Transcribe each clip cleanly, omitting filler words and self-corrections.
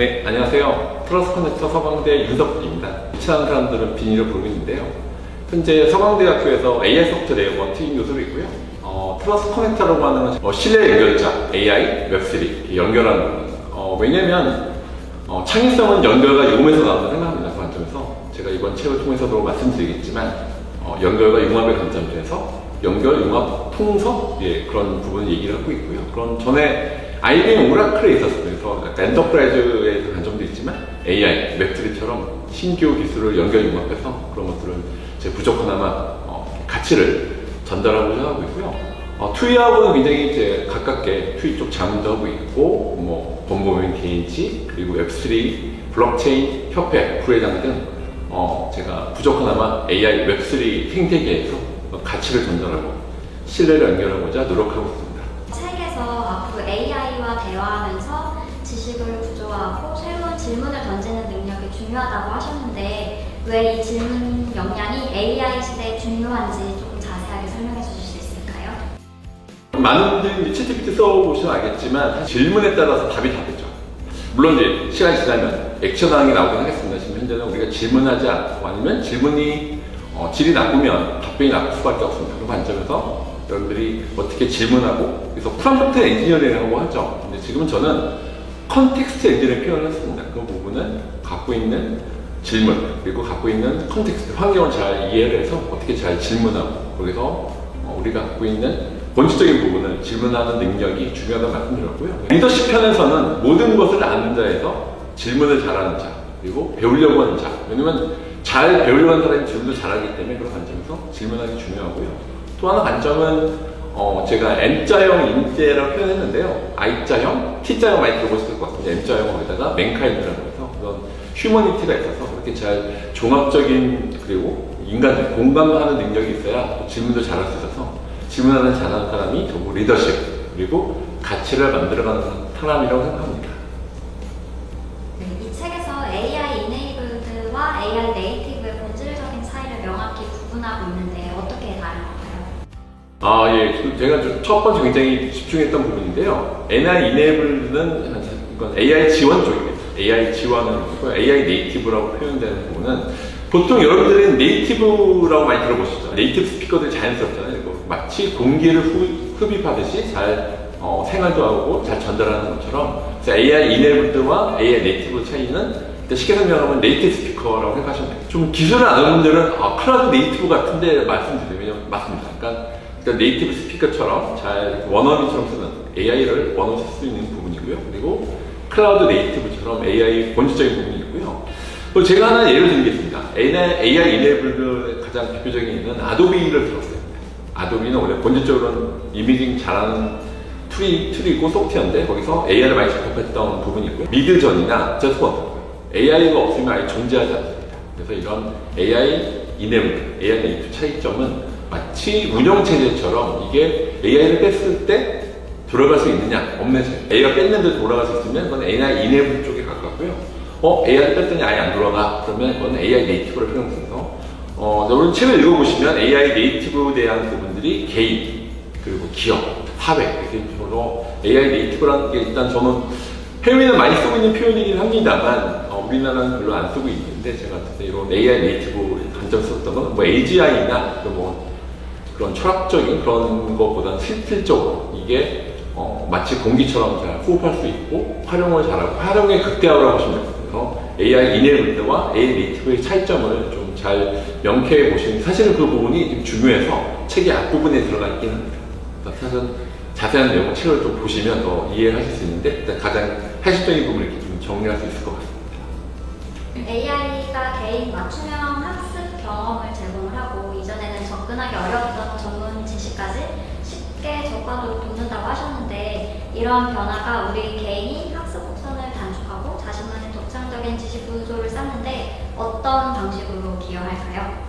네, 안녕하세요. 플러스 커넥터 서강대 윤석입니다. 친한 사람들은 빈이로 부르고 있는데요. 현재 서강대학교에서 AI 소프트 레이어원 특임 교수로 있고요. 플러스 커넥터라고 하는 건 실내 연결자, AI, 웹3 연결하는 부분. 왜냐면 창의성은 연결과 융합에서 나온다고 생각합니다. 그 관점에서 제가 이번 책을 통해서도 말씀드리겠지만 연결과 융합의 관점에서 연결, 융합, 통서 그런 부분을 얘기를 하고 있고요. 그런 전에 IBM 오라클에 있었어요. 그래서 엔터프라이즈의 관점도 있지만 AI, 웹3처럼 신규 기술을 연결 융합해서 그런 것들을 제 부족하나마 가치를 전달하고자 하고 있고요. 투이하고는 굉장히 이제 가깝게 투이 쪽 자문도 하고 있고, 범범인 개인지, 그리고 웹3, 블록체인 협회 부회장 등 제가 부족하나마 AI, 웹3 생태계에서 가치를 전달하고 신뢰를 연결하고자 노력하고 있습니다. 책에서 앞으로 AI와 대화하면서 지식을 구조하고 새로운 질문을 던지는 능력이 중요하다고 하셨는데 왜 이 질문 역량이 AI 시대에 중요한지 조금 자세하게 설명해 주실 수 있을까요? 많은 분들이 챗GPT 써보시면 알겠지만 질문에 따라서 답이 다르죠. 물론 이제 시간이 지나면 액션하는 게 나오긴 하겠습니다. 지금 현재는 우리가 질문하지 않고 아니면 질문이 질이 나쁘면 답변이 나쁠 수밖에 없습니다. 그런 관점에서 여러분들이 어떻게 질문하고 그래서 프롬프트 엔지니어링이라고 하죠. 근데 지금은 저는 컨텍스트 엔지니어링 표현을 했습니다. 그 부분은 갖고 있는 질문 그리고 갖고 있는 컨텍스트 환경을 잘 이해를 해서 어떻게 잘 질문하고 거기서 우리가 갖고 있는 본질적인 부분을 질문하는 능력이 중요하다고 말씀드렸고요. 리더십 편에서는 모든 것을 아는 자에서 질문을 잘하는 자 그리고 배우려고 하는 자. 왜냐면 잘 배우려고 하는 사람이 질문도 잘하기 때문에 그런 관점에서 질문하기 중요하고요. 또 하나 관점은 제가 M자형 인재라고 표현했는데요. I자형, T자형 많이 들어보셨을 것 같은데 M자형에다가 맨카인드라고 해서 그런 휴머니티가 있어서 그렇게 잘 종합적인 그리고 인간들 공감하는 능력이 있어야 또 질문도 잘할 수 있어서 질문하는 잘하는 사람이 결국 리더십 그리고 가치를 만들어가는 사람이라고 생각합니다. 이 책에서 AI 이네이블드와 AI 네이티브의 본질적인 차이를 명확히 구분하고 있는데 어떻게 다른 건가요? 예. 제가 첫 번째 굉장히 집중했던 부분인데요. AI 이네이블드는 이건 AI 지원 쪽입니다. AI 지원을 하고 AI 네이티브라고 표현되는 부분은 보통 여러분들은 네이티브라고 많이 들어보시죠. 네이티브 스피커들이 자연스럽잖아요. 마치 공기를 흡입하듯이 잘 생활도 하고 잘 전달하는 것처럼 AI 이네이블드와 AI 네이티브 차이는 쉽게 설명하면 네이티브 스피커라고 생각하시면 돼요. 좀 기술을 아는 분들은 클라우드 네이티브 같은데 말씀드리면 맞습니다. 그러니까 네이티브 스피커처럼 잘 원어민처럼 쓰는 AI를 원어로 쓸 수 있는 부분이고요. 그리고 클라우드 네이티브처럼 AI 본질적인 부분이 있고요. 또 제가 하나 예를 들겠습니다. AI 이네이블드 가장 대표적인 있는 아도비를 들었어요. 아도비는 원래 본질적으로는 이미징 잘하는 툴이고 소프트웨어인데 거기서 AI를 많이 접목했던 부분이 있고요. 미드전이나 저스펀트 AI가 없으면 아예 존재하지 않습니다. 그래서 이런 AI 이네이블드, AI 네이티브 차이점은 마치 운영체제처럼 이게 AI를 뺐을 때 돌아갈 수 있느냐 없는 차이. AI가 뺐는데 돌아갈 수 있으면 그건 AI 이네이블드 쪽에 가깝고요. AI를 뺐더니 아예 안 돌아가 그러면 그건 AI 네이티브를 표현해서 오늘 책을 읽어보시면 AI 네이티브에 대한 부분들이 개인, 그리고 기업, 사회, 이런 AI 네이티브라는 게 일단 저는 해외에는 많이 쓰고 있는 표현이긴 합니다만 우리나라는 별로 안 쓰고 있는데 제가 이런 AI 네이티브 관점 썼던 건 AGI나 그런 철학적인 그런 것보다는 실질적으로 이게 마치 공기처럼 잘 호흡할 수 있고 활용을 잘하고 활용의 극대화라고 보시면 되거든요. AI 이네이블드와 AI 네이티브의 차이점을 좀 잘 명쾌해 보시는 사실은 그 부분이 좀 중요해서 책의 앞부분에 들어가 있긴 합니다. 사실 자세한 내용을 책을 좀 보시면 더 이해하실 수 있는데 일단 가장 핵심적인 부분을 이렇게 좀 정리할 수 있을 것 같습니다. AI가 개인 맞춤형 학습 경험을 제공을 하고 이전에는 접근하기 어려웠던 전문 지식까지 쉽게 접근으로 돕는다고 하셨는데 이런 변화가 우리 개인이 학습 곡선을 단축하고 자신만의 독창적인 지식 구조를 쌓는데 어떤 방식으로 기여할까요?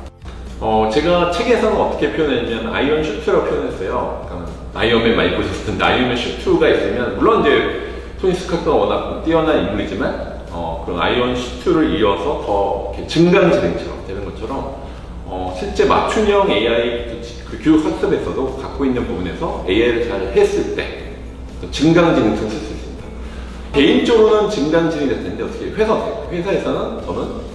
제가 책에서는 어떻게 표현했냐면 아이언 슈트라고 표현했어요. 그러니까 아이언맨 많이 보셨을 텐데 아이언맨 슈트가 있으면 물론 이제 토니 스카트가 워낙 뛰어난 인물이지만 그런 아이언 슈트를 이어서 더 이렇게 증강지능처럼 되는 것처럼 실제 맞춤형 AI 그 교육 학습에서도 갖고 있는 부분에서 AI를 잘 했을 때 증강지능처럼 쓸 수 있습니다. 개인적으로는 증강진이 될 텐데 어떻게 회사에서는 저는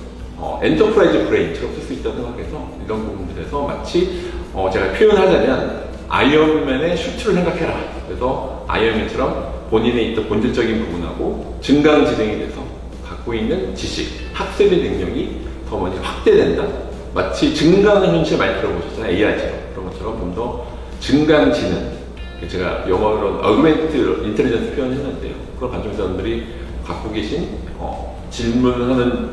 엔터프라이즈 브레인처럼 쓸 수 있다고 생각해서 이런 부분들에서 마치 제가 표현하자면 아이언맨의 슈트를 생각해라. 그래서 아이언맨처럼 본인에 있던 본질적인 부분하고 증강지능이 돼서 갖고 있는 지식, 학습의 능력이 더 많이 확대된다. 마치 증강 현실 많이 들어보셨잖아요. AI처럼. 그런 것처럼 좀 더 증강지능. 제가 영어로 어그멘트 인텔리전스 표현했는데요. 그런 관점자분들이 갖고 계신 질문하는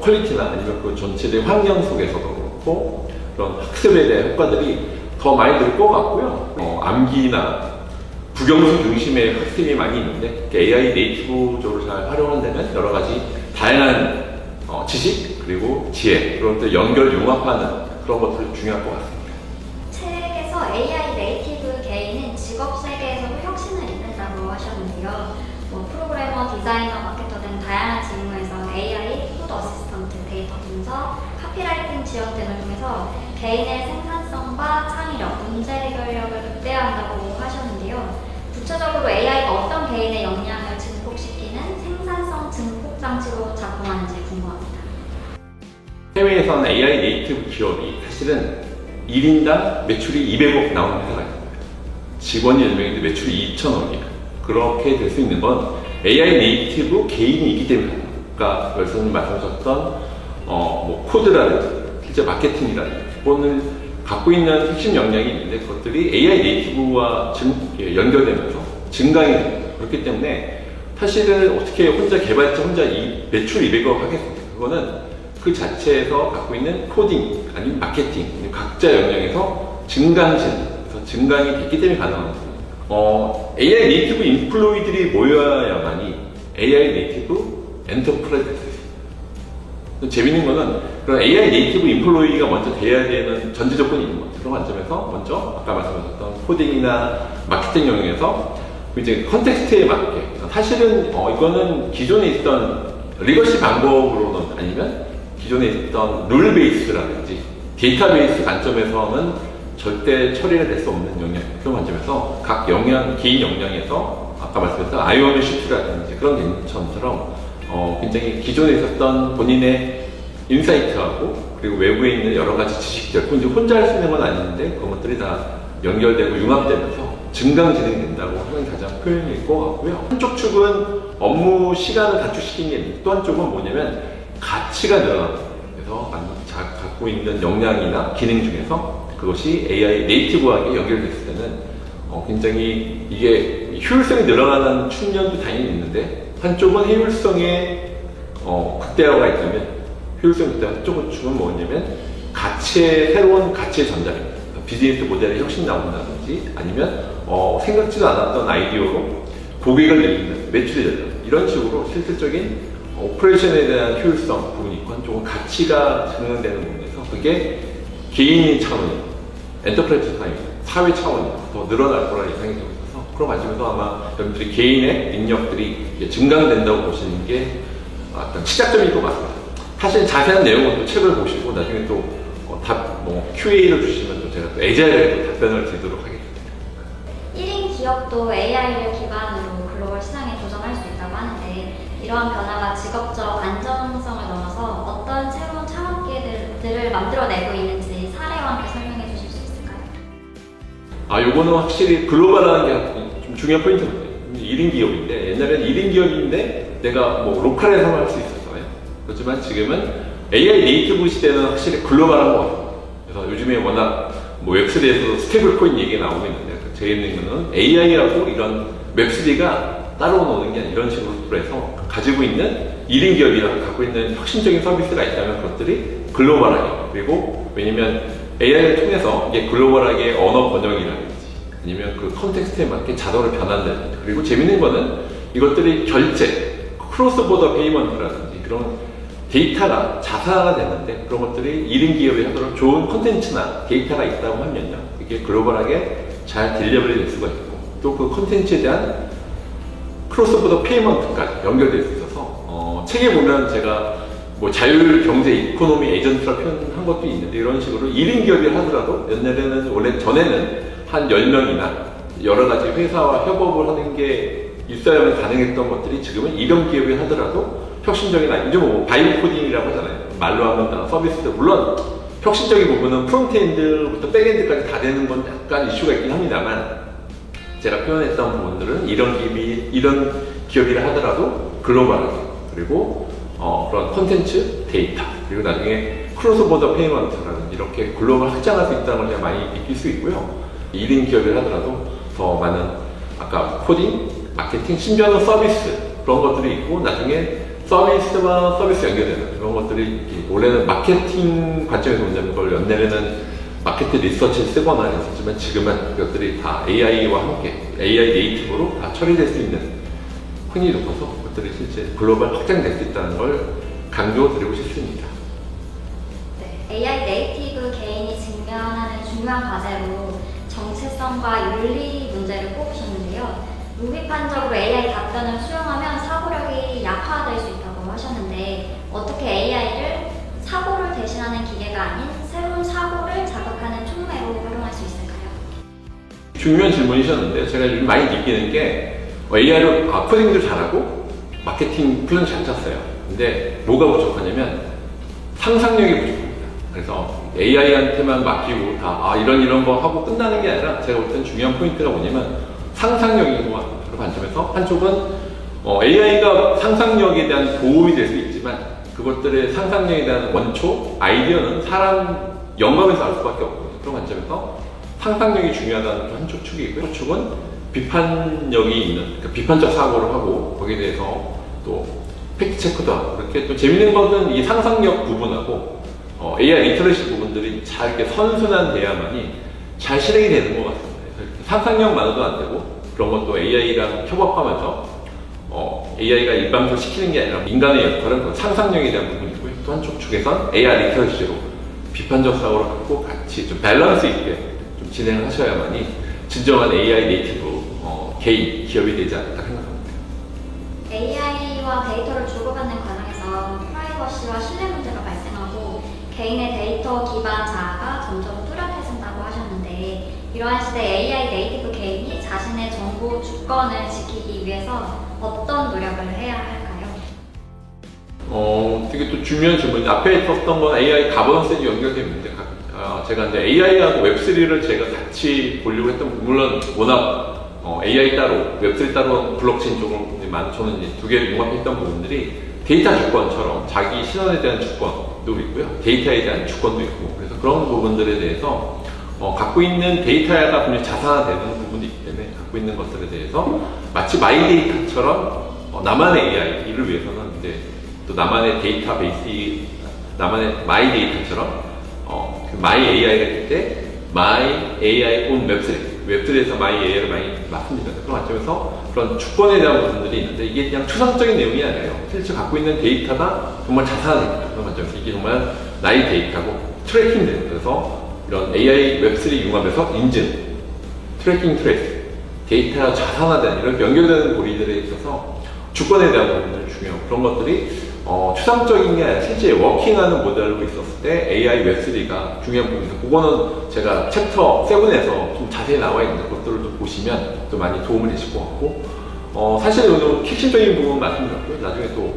퀄리티나 아니면 그 전체적인 환경 속에서도 그렇고 그런 학습에 대한 효과들이 더 많이 들 것 같고요. 암기나 국영수 중심의 학습이 많이 있는데 AI 네이티브적으로 잘 활용한다면 여러 가지 다양한 지식 그리고 지혜 그런 것들 연결 융합하는 그런 것들이 중요할 것 같습니다. 책에서 AI 네이티브 개인은 직업 세계에서도 혁신을 이끈다고 하셨는데요. 프로그래머, 디자이너, 마케터 등 다양한 직무에서 AI, 푸드 어시스턴트, 데이터 분석, 카피라이팅 지원 등을 통해서 개인의 생산성과 창의력, 문제 해결력을 극대화한다고 하셨는데요. 구체적으로 AI가 어떤 개인의 역량을 증폭시키는 생산성 증폭 장치로 작동하는지 궁금합니다. 해외에서는 AI 네이티브 기업이 사실은 1인당 매출이 200억 나오는 회사가 있습니다. 직원이 10명인데 매출이 2,000억이에요. 그렇게 될 수 있는 건 AI 네이티브 개인이 있기 때문에 아까 말씀님 말씀하셨던 코드라든지 실제 마케팅이라든지 기본을 갖고 있는 핵심 역량이 있는데 그것들이 AI 네이티브와 연결되면서 증강이 됩니다. 그렇기 때문에 사실은 어떻게 혼자 개발자 혼자 매출 200억 하겠습니까? 그거는 그 자체에서 갖고 있는 코딩 아니면 마케팅 각자 역량에서 증강이 됐기 때문에 가능한 겁니다. AI 네이티브 인플로이들이 모여야만이 AI 네이티브 엔터프라이즈 될 수 있습니다. 재밌는 거는 그런 AI 네이티브 인플로이가 먼저 돼야 되는 전제 조건이 있는 거죠. 그런 관점에서 먼저 아까 말씀하셨던 코딩이나 마케팅 영역에서 이제 컨텍스트에 맞게 사실은 이거는 기존에 있던 리거시 방법으로는 아니면 기존에 있던 룰 베이스라든지 데이터베이스 관점에서는 절대 처리가 될 수 없는 영역 그런 관점에서 각 개인 역량에서 아까 말씀드렸던 아이오미 슈트라든지 그런 개념처럼 굉장히 기존에 있었던 본인의 인사이트하고 그리고 외부에 있는 여러 가지 지식들 혼자 할 수 있는 건 아닌데 그런 것들이 다 연결되고 융합되면서 증강진행이 된다고 하는 가장 표현일 것 같고요. 한쪽 축은 업무 시간을 단축시키는 게 있는데 또 한쪽은 뭐냐면 가치가 늘어나는 거예요. 그래서 갖고 있는 역량이나 기능 중에서 그것이 AI 네이티브하게 연결됐을 때는 굉장히 이게 효율성이 늘어나는 측면도 당연히 있는데 한쪽은 효율성의 극대화가 있다면 효율성 극대화 한쪽은 뭐냐면 새로운 가치의 전달입니다. 비즈니스 모델의 혁신이 나온다든지 아니면 생각지도 않았던 아이디어로 고객을 늘리는 매출이 늘리는 이런 식으로 실질적인 오퍼레이션에 대한 효율성 부분이 있고 한쪽은 가치가 증명되는 부분에서 그게 개인 차원이 엔터프라이즈 차원이 사회 차원이 더 늘어날 거라 예상이 되고 있어서 그런 관점에서 아마 여러분들이 개인의 능력들이 증강된다고 보시는 게 어떤 시작점일 것 같습니다. 사실 자세한 내용은 또 책을 보시고 나중에 또 QA를 주시면 또 제가 또 애자일하게 답변을 드리도록 하겠습니다. 1인 기업도 AI를 기반으로 글로벌 시장에 도전할 수 있다고 하는데 이러한 변화가 직업적 안정성을 넘어서 어떤 새로운 창업 기회들을 만들어내고 있는지 사례와 함께 설명해 주실 수 있을까요? 요거는 확실히 글로벌하는 게 좀 중요한 포인트입니다. 1인 기업인데 옛날에는 1인 기업인데 내가 로컬에서만 할 수 있었어요. 그렇지만 지금은 AI 네이티브 시대는 확실히 글로벌한 것 같아요. 그래서 요즘에 워낙 웹3에서도 스테이블 코인 얘기가 나오고 있는데 재밌는 거는 AI하고 이런 웹3가 따라오는 게 아니라 이런 식으로 해서 가지고 있는 1인 기업이랑 갖고 있는 혁신적인 서비스가 있다면 그것들이 글로벌하게 그리고 왜냐면 AI를 통해서 이게 글로벌하게 언어 번역이라든지 아니면 그 컨텍스트에 맞게 자동으로 변한다든지 그리고 재밌는 거는 이것들이 결제, 크로스보더 페이먼트라든지 그런 데이터가 자사가 되는데 그런 것들이 1인 기업이 하도록 좋은 콘텐츠나 데이터가 있다고 하면요 이게 글로벌하게 잘 딜리버리 될 수가 있고 또 그 콘텐츠에 대한 크로스보더 페이먼트까지 연결될 수 있어서 책에 보면 제가 자율경제 이코노미 에이전트라 표현한 것도 있는데 이런 식으로 1인 기업이 하더라도 옛날에는 전에는 한 10명이나 여러 가지 회사와 협업을 하는 게 있어야만 가능했던 것들이 지금은 이런 기업이 하더라도 혁신적인, 이제 뭐 바이브 코딩이라고 하잖아요. 말로 하면 다 서비스들, 물론 혁신적인 부분은 프론트엔드부터 백엔드까지 다 되는 건 약간 이슈가 있긴 합니다만, 제가 표현했던 부분들은 이런 기업이라 하더라도 글로벌하게, 그리고 그런 콘텐츠, 데이터, 그리고 나중에 크로스보더 페이먼트라는 이렇게 글로벌 확장할 수 있다는 걸 제가 많이 느낄 수 있고요. 1인 기업이라 하더라도 더 많은 아까 코딩, 마케팅, 심지어는 서비스 그런 것들이 있고, 나중에 서비스와 서비스 연결되는 그런 것들이 원래는 마케팅 관점에서 본다면 그걸 연내에는 마케팅 리서치를 쓰거나 했었지만, 지금은 그것들이 다 AI와 함께 AI 네이티브로 다 처리될 수 있는 확률이 높아서 그것들이 실제 글로벌 확장될 수 있다는 걸 강조드리고 싶습니다. 네, AI 네이티브 개인이 직면하는 중요한 과제로 정체성과 윤리 문제를 꼽으셨는데요. 무비판적으로 AI 답변을 수용하면 사고력이 약화될 수 있다고 하셨는데, 어떻게 AI를 사고를 대신하는 기계가 아닌 새로운 사고를 자극하는 촉매로 활용할 수 있을까요? 중요한 질문이셨는데, 제가 요즘 많이 느끼는 게 AI로 코딩도 잘하고 마케팅 플랜 잘 짰어요. 근데 뭐가 부족하냐면 상상력이 부족합니다. 그래서 AI한테만 맡기고 다 이런 거 하고 끝나는 게 아니라, 제가 볼 땐 중요한 포인트가 뭐냐면 상상력인 것 같아요. 그런 관점에서 한쪽은 AI가 상상력에 대한 도움이 될 수 있지만, 그것들의 상상력에 대한 원초, 아이디어는 사람 영감에서 알 수밖에 없거든요. 그런 관점에서 상상력이 중요하다는 한쪽 축이 있고요. 한쪽 축은 비판력이 있는, 그러니까 비판적 사고를 하고 거기에 대해서 또 팩트 체크도 하고, 이렇게 또 재밌는 것은 이 상상력 부분하고 AI 리터러시 부분들이 잘 이렇게 선순환돼야만이 잘 실행이 되는 것 같습니다. 상상력만으로도 안 되고, 그런 것도 AI랑 협업하면서 AI가 일방적으로 시키는 게 아니라 인간의 역할은 그 상상력에 대한 부분이고요. 또 한쪽 축에선 AI 리터러시로 비판적 사고를 갖고 같이 좀 밸런스 있게 좀 진행을 하셔야만이 진정한 AI 네이티브 개인, 기업이 되지 않을까 생각합니다. AI와 데이터를 주고받는 과정에서 프라이버시와 신뢰 문제가 발생하고 개인의 데이터 기반 자아가 점점 뚜렷해진다고 하셨는데, 이러한 시대 AI 네이티브 개인이 자신의 정보 주권을 지키기 위해서 어떤 노력을 해야 할까요? 되게 또 중요한 질문인데, 앞에 있었던 건 AI 가버넌스에 연결됩니다. 제가 이제 AI하고 웹3를 제가 같이 보려고 했던 부분, 물론 워낙 AI 따로, 웹3 따로, 블록체인 쪽으로 저는 이제 두 개를 융합했던 부분들이 데이터 주권처럼 자기 신원에 대한 주권도 있고요, 데이터에 대한 주권도 있고, 그래서 그런 부분들에 대해서 갖고 있는 데이터가 분명히 자산화되는 부분이 있기 때문에 갖고 있는 것들에 대해서 마치 마이 데이터처럼 나만의 AI를 위해서는 이제 또 나만의 데이터베이스, 나만의 마이 데이터처럼 그 마이 AI가 될 때 마이 AI 온 웹3에서 마이 AI를 많이 말씀드렸는데, 그런 관점에서 그런 주권에 대한 부분들이 있는데, 이게 그냥 추상적인 내용이 아니에요. 실제 갖고 있는 데이터가 정말 자산입니다. 그런 관점에서 이게 정말 나의 데이터고 트래킹돼요. 그래서 이런 AI 웹3 융합에서 인증, 트래킹 트레이스, 데이터가 자산화되는 이런 연결되는 고리들에 있어서 주권에 대한 부분들이 중요하고, 그런 것들이 추상적인 게 아니라 실제 워킹하는 모델로 있었을 때 AI 웹3가 중요한 부분이죠. 그거는 제가 챕터 7에서 좀 자세히 나와 있는 것들을 좀 보시면 또 많이 도움을 되실 것 같고, 사실 오늘 핵심적인 부분 말씀드렸고요. 나중에 또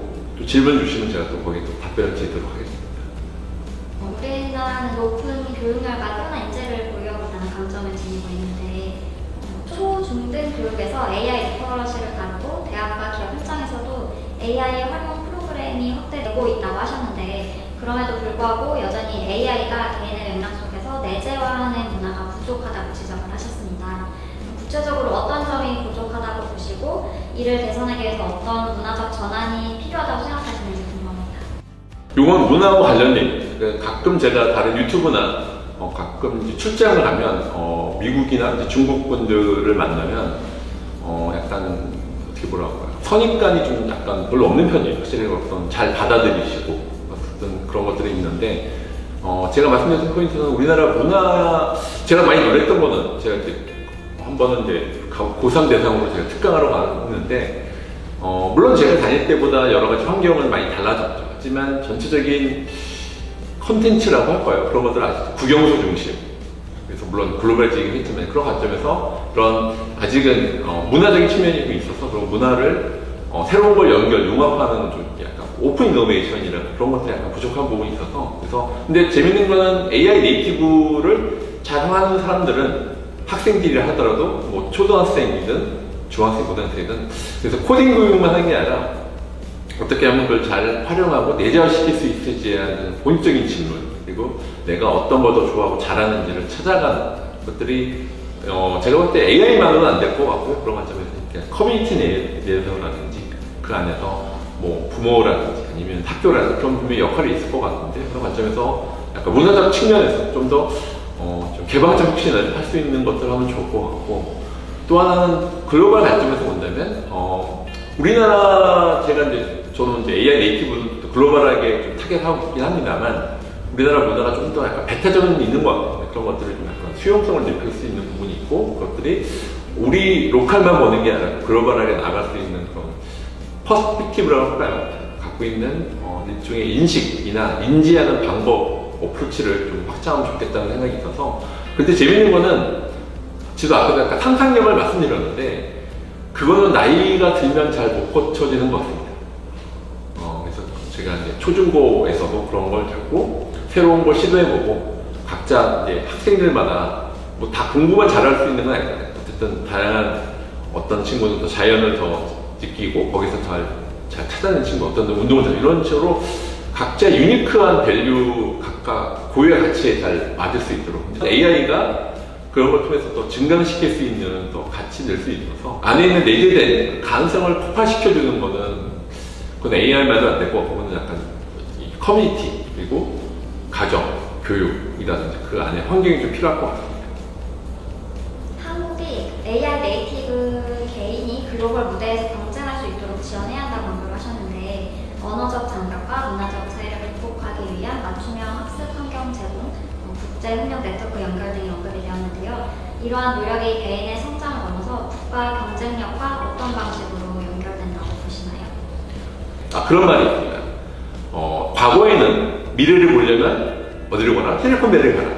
질문 주시면 제가 또 거기에 또 답변을 드리도록 하겠습니다. 우리나라는 높은 교육열과 뛰어난 인재를 보유하고있다는 강점을 지니고 있는데, 초, 중등 교육에서 AI 리터러시를 다루고 대학과 기업 현장에서도 AI 활용 프로그램이 확대되고 있다고 하셨는데, 그럼에도 불구하고 여전히 AI가 개인의 맥락 속에서 내재화하는 문화가 부족하다고 지적을 하셨습니다. 구체적으로 어떤 점이 부족하다고 보시고, 이를 개선하기 위해서 어떤 문화적 전환이 필요하다고 생각하시는지 궁금합니다. 이건 문화와 관련된, 가끔 제가 다른 유튜브나 가끔 이제 출장을 가면 미국이나 이제 중국 분들을 만나면 약간 어떻게 뭐라고 할까요? 선입관이 좀 약간 별로 없는 편이에요. 확실히 어떤 잘 받아들이시고 어떤 그런 것들이 있는데, 제가 말씀드린 포인트는 우리나라 문화, 제가 많이 놀랬던 거는, 제가 이제 한 번은 이제 고3 대상으로 제가 특강하러 갔는데, 물론 제가 다닐 때보다 여러 가지 환경은 많이 달라졌죠. 하지만 전체적인 컨텐츠라고 할까요? 그런 것들 아시죠? 국영수 중심. 그래서 물론 글로벌적이긴 했지만 그런 관점에서 그런 아직은 문화적인 측면이 좀 있어서 그런 문화를 새로운 걸 융합하는 좀 약간 오픈 이노베이션이라 그런 것들이 약간 부족한 부분이 있어서 그래서 근데 재밌는 거는 AI 네이티브를 잘 하는 사람들은 학생들이라 하더라도 뭐 초등학생이든 중학생, 고등학생이든 그래서 코딩 교육만 하는 게 아니라 어떻게 하면 그걸 잘 활용하고 내재화시킬 수 있을지에 대한 본질적인 질문 그리고 내가 어떤 걸 더 좋아하고 잘하는지를 찾아가는 것들이 제가 볼 때 AI만으로는 안 될 것 같고요. 그런 관점에서 커뮤니티 내에서라든지 그 안에서 뭐 부모라든지 아니면 학교라든지 그런 분명히 역할이 있을 것 같은데 그런 관점에서 약간 문화적 측면에서 좀 더 좀 개방적 혁신을 할 수 있는 것들을 하면 좋을 것 같고 또 하나는 글로벌 관점에서 본다면 우리나라 저는 이제 AI 네이티브 글로벌하게 좀 타겟하고 있긴 합니다만 우리나라 문화가 좀 더 약간 배타적인 있는 것 같아요. 그런 것들을 좀 약간 수용성을 높일 수 있는 부분이 있고 그것들이 우리 로컬만 보는 게 아니라 글로벌하게 나갈 수 있는 그런 퍼스펙티브라고 할까요? 갖고 있는 일종의 인식이나 인지하는 방법 어프로치를 좀 확장하면 좋겠다는 생각이 있어서 근데 재밌는 거는 저도 아까 약간 상상력을 말씀드렸는데 그거는 나이가 들면 잘 못 고쳐지는 것 같습니다. 그래서 제가 이제 초중고에서도 그런 걸 잡고 새로운 걸 시도해보고 각자 이제 학생들마다 뭐 다 공부만 잘할 수 있는 건 아니잖아요. 어쨌든 다양한 어떤 친구는 또 자연을 더 느끼고 거기서 잘 찾아내는 친구, 어떤 운동을 잘 이런 식으로 각자 유니크한 밸류 각각 고유의 가치에 잘 맞을 수 있도록 AI가 그런 걸 통해서 또 증강시킬 수 있는 또 가치 낼 수 있어서 안에 있는 내재된 가능성을 폭발시켜주는 거는 그건 AI만도 안 될 것 같고 그건 약간 이 커뮤니티 그리고 가정, 교육이라든지 그 안에 환경이 좀 필요할 것 같습니다. 한국이 AI 네이티브 개인이 글로벌 무대에서 경쟁할 수 있도록 지원해야 한다고 언급을 하셨는데 언어적 장벽과 문화적 차이를 극복하기 위한 맞춤형 학습 환경 제공, 국제 협력 네트워크 연결 등이 언급이 되었는데요. 이러한 노력이 개인의 성장을 넘어서 국가 경쟁력과 어떤 방식으로 연결된다고 보시나요? 그런 말이 있습니다. 과거에는 미래를 보려면 어디를 가라? 실리콘밸리를 가라.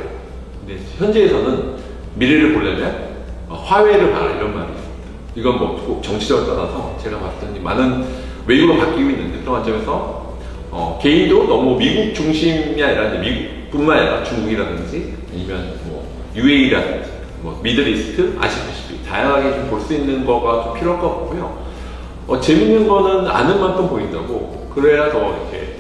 근데 현재에서는 미래를 보려면 화웨이를 봐라 이런 말이 있습니다. 이건 뭐 꼭 정치적으로 떠나서 제가 봤을 때 많은 외국으로 바뀌고 있는데 그런 관점에서 개인도 너무 미국 중심이 아니라 미국뿐만 아니라 중국이라든지 아니면 뭐 UAE라든지 뭐 미들이스트, 아시아패시픽 다양하게 좀 볼 수 있는 거가 좀 필요할 것 같고요. 재밌는 거는 아는 만큼 보인다고 그래야 더 이렇게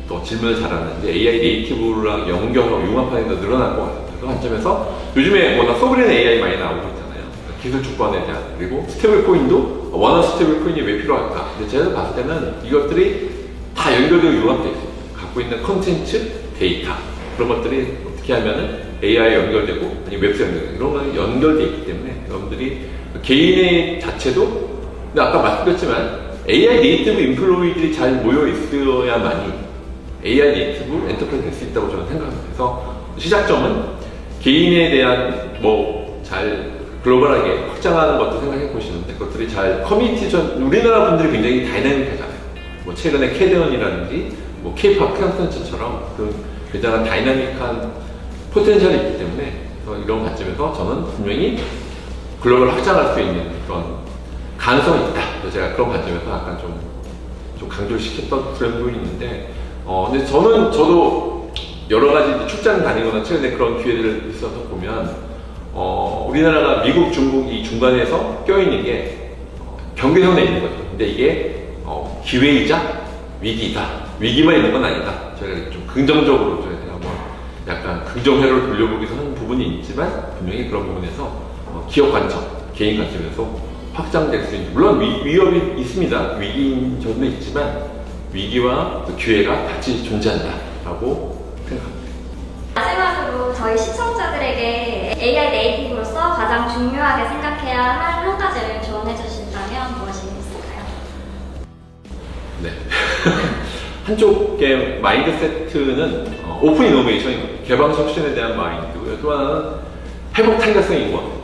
또 질문을 잘하는데 AI 네이티브랑 연결하고 융합하는 게 더 늘어날 것 같아요. 그 관점에서 요즘에 워낙 소브리는 AI 많이 나오고 있잖아요. 기술 주권에 대한 그리고 스테이블 코인도 원화 스테이블 코인이 왜 필요할까? 근데 제가 봤을 때는 이것들이 다 연결되고 융합되어 있습니다. 갖고 있는 컨텐츠, 데이터 그런 것들이 어떻게 하면은 AI에 연결되고 아니면 웹스에 연결되고 이런 거는 연결되어 있기 때문에 여러분들이 개인의 자체도 근데 아까 말씀드렸지만 AI 네이티브 인플로이들이 잘 모여 있어야만이 AI 네이티브 엔터프라이즈 될 수 있다고 저는 생각합니다. 그래서 시작점은 개인에 대한 잘 글로벌하게 확장하는 것도 생각해 보시는데 그것들이 잘 커뮤니티 우리나라 분들이 굉장히 다이나믹하잖아요. 뭐 최근에 캐드언이라든지 뭐 K-팝 콘텐츠처럼 그 굉장한 다이나믹한 포텐셜이 있기 때문에 이런 관점에서 저는 분명히 글로벌 확장할 수 있는 그런 가능성이 있다. 그래서 제가 그런 관점에서 약간 좀 강조를 시켰던 그런 부분이 있는데 근데 저도 여러 가지 출장 다니거나 최근에 그런 기회들을 있어서 보면 우리나라가 미국, 중국 이 중간에서 껴있는 게 경계선에 있는 거죠. 근데 이게 기회이자 위기다. 위기만 있는 건 아니다. 저희가 좀 긍정적으로 저희가 한번 약간 긍정회로를 돌려보기도 하는 부분이 있지만 분명히 그런 부분에서 기업 관점, 개인 관점에서 확장될 수 있는 물론 위협이 있습니다. 위기인 점도 있지만 위기와 기회가 같이 존재한다라고 생각합니다. 마지막으로 저희 시청자들에게 AI 네이티브로서 가장 중요하게 생각해야 할 한 가지를 조언해 주신다면 무엇이 있을까요? 네. 한쪽의 마인드세트는 오픈 이노베이션인 거예요. 개방 혁신에 대한 마인드고요. 또 하나는 회복 탄력성인 것 같아요.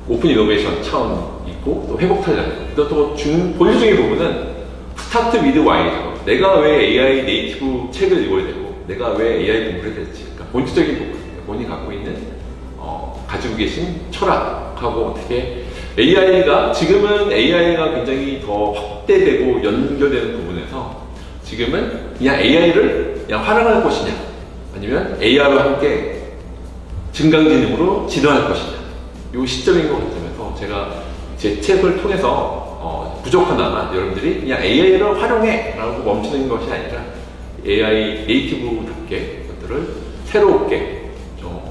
오픈 이노베이션 차원 있고 또 회복 탄력. 또 본질 중의 부분은 스타트 위드 와이죠. 내가 왜 AI 네이티브 책을 읽어야 되고 내가 왜 AI 공부를 해야 될지. 그러니까 본질적인 부분, 본인이 갖고 있는 가지고 계신 철학하고 어떻게 지금은 AI가 굉장히 더 확대되고 연결되는 부분에서 지금은 그냥 AI를 그냥 활용할 것이냐 아니면 AI와 함께 증강지능으로 진화할 것이냐 이 시점인 것 같으면서 제가 제 책을 통해서 부족하나 여러분들이 그냥 AI를 활용해 라고 멈추는 것이 아니라 AI 네이티브답게 것들을 새롭게 좀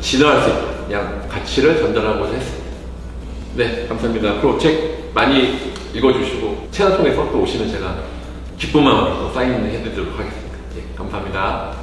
진화할 수 있는 그냥 가치를 전달하고자 했습니다. 네, 감사합니다. 앞으로 책 많이 읽어주시고 채널 통해서 또 오시면 제가 기쁜 마음으로 사인해 드리도록 하겠습니다. 네, 감사합니다.